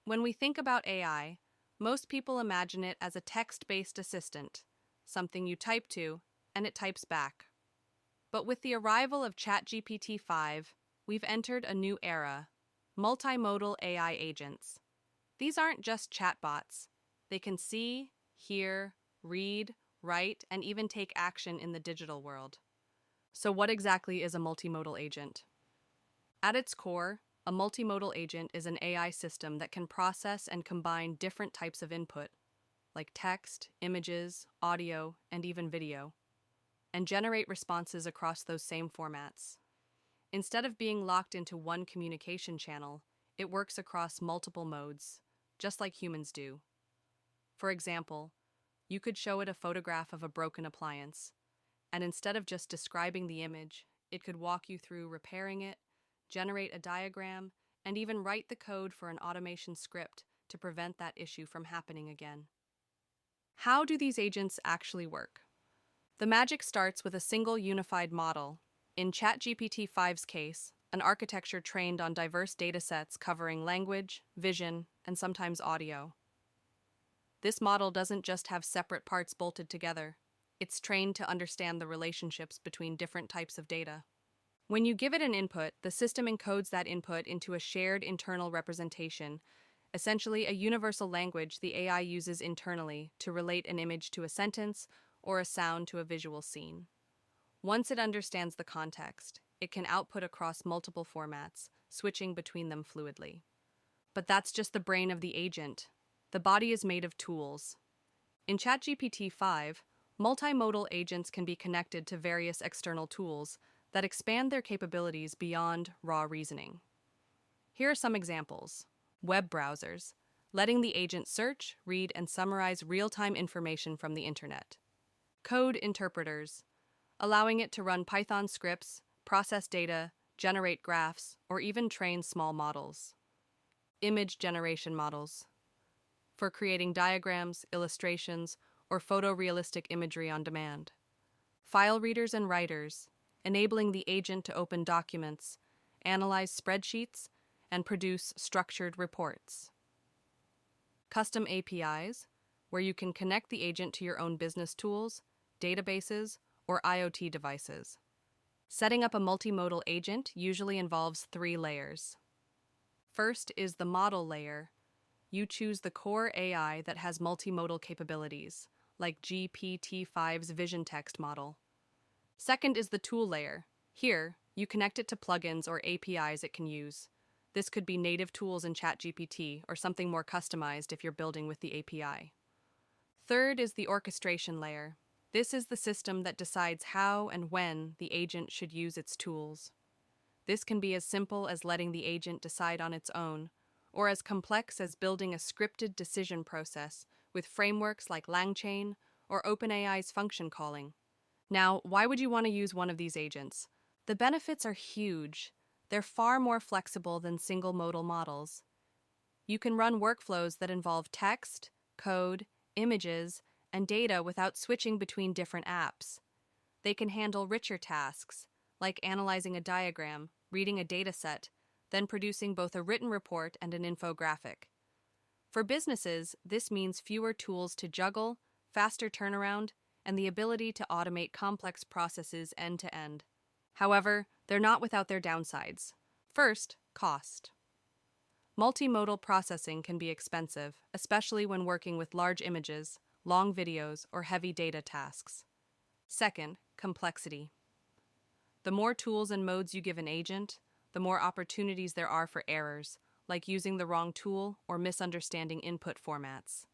When we think about AI, most people imagine it as a text-based assistant, something you type to, and it types back. But with the arrival of ChatGPT 5, we've entered a new era: multimodal AI agents. These aren't just chatbots. They can see, hear, read, write, and even take action in the digital world. So, what exactly is a multimodal agent? At its core, a multimodal agent is an AI system that can process and combine different types of input, like text, images, audio, and even video, and generate responses across those same formats. Instead of being locked into one communication channel, it works across multiple modes, just like humans do. For example, you could show it a photograph of a broken appliance, and instead of just describing the image, it could walk you through repairing it, generate a diagram, and even write the code for an automation script to prevent that issue from happening again. How do these agents actually work? The magic starts with a single unified model. In ChatGPT 5's case, an architecture trained on diverse datasets covering language, vision, and sometimes audio. This model doesn't just have separate parts bolted together. It's trained to understand the relationships between different types of data. When you give it an input, the system encodes that input into a shared internal representation, essentially a universal language the AI uses internally to relate an image to a sentence or a sound to a visual scene. Once it understands the context, it can output across multiple formats, switching between them fluidly. But that's just the brain of the agent. The body is made of tools. In ChatGPT 5, multimodal agents can be connected to various external tools that expand their capabilities beyond raw reasoning. Here are some examples. Web browsers, letting the agent search, read, and summarize real-time information from the internet. Code interpreters, allowing it to run Python scripts, process data, generate graphs, or even train small models. Image generation models, for creating diagrams, illustrations, or photorealistic imagery on demand. File readers and writers, enabling the agent to open documents, analyze spreadsheets, and produce structured reports. Custom APIs, where you can connect the agent to your own business tools, databases, or IoT devices. Setting up a multimodal agent usually involves 3 layers. First is the model layer. You choose the core AI that has multimodal capabilities, like GPT-5's vision text model. Second is the tool layer. Here, you connect it to plugins or APIs it can use. This could be native tools in ChatGPT or something more customized if you're building with the API. Third is the orchestration layer. This is the system that decides how and when the agent should use its tools. This can be as simple as letting the agent decide on its own, or as complex as building a scripted decision process with frameworks like LangChain or OpenAI's function calling. Now, why would you want to use one of these agents? The benefits are huge. They're far more flexible than single modal models. You can run workflows that involve text, code, images, and data without switching between different apps. They can handle richer tasks, like analyzing a diagram, reading a dataset, then producing both a written report and an infographic. For businesses, this means fewer tools to juggle, faster turnaround, and the ability to automate complex processes end to end. However, they're not without their downsides. First, cost. Multimodal processing can be expensive, especially when working with large images, long videos, or heavy data tasks. Second, complexity. The more tools and modes you give an agent, the more opportunities there are for errors, like using the wrong tool or misunderstanding input formats.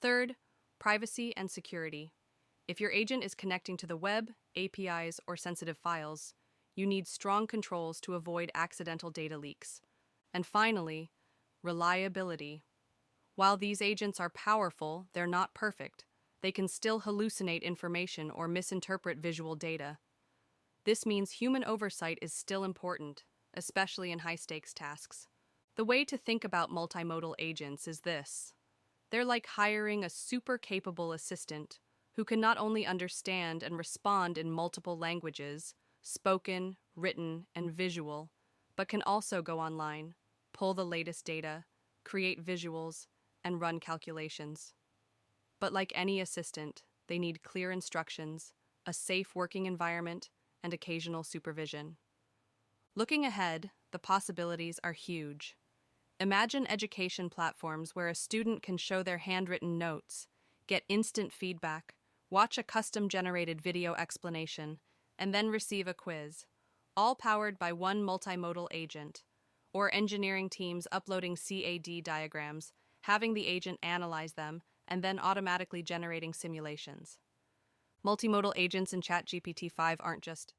Third, privacy and security. If your agent is connecting to the web, APIs, or sensitive files, you need strong controls to avoid accidental data leaks. And finally, reliability. While these agents are powerful, they're not perfect. They can still hallucinate information or misinterpret visual data. This means human oversight is still important, especially in high-stakes tasks. The way to think about multimodal agents is this. They're like hiring a super capable assistant who can not only understand and respond in multiple languages, spoken, written, and visual, but can also go online, pull the latest data, create visuals, and run calculations. But like any assistant, they need clear instructions, a safe working environment, and occasional supervision. Looking ahead, the possibilities are huge. Imagine education platforms where a student can show their handwritten notes, get instant feedback, watch a custom-generated video explanation, and then receive a quiz, all powered by one multimodal agent, or engineering teams uploading CAD diagrams, having the agent analyze them, and then automatically generating simulations. Multimodal agents in ChatGPT 5 aren't just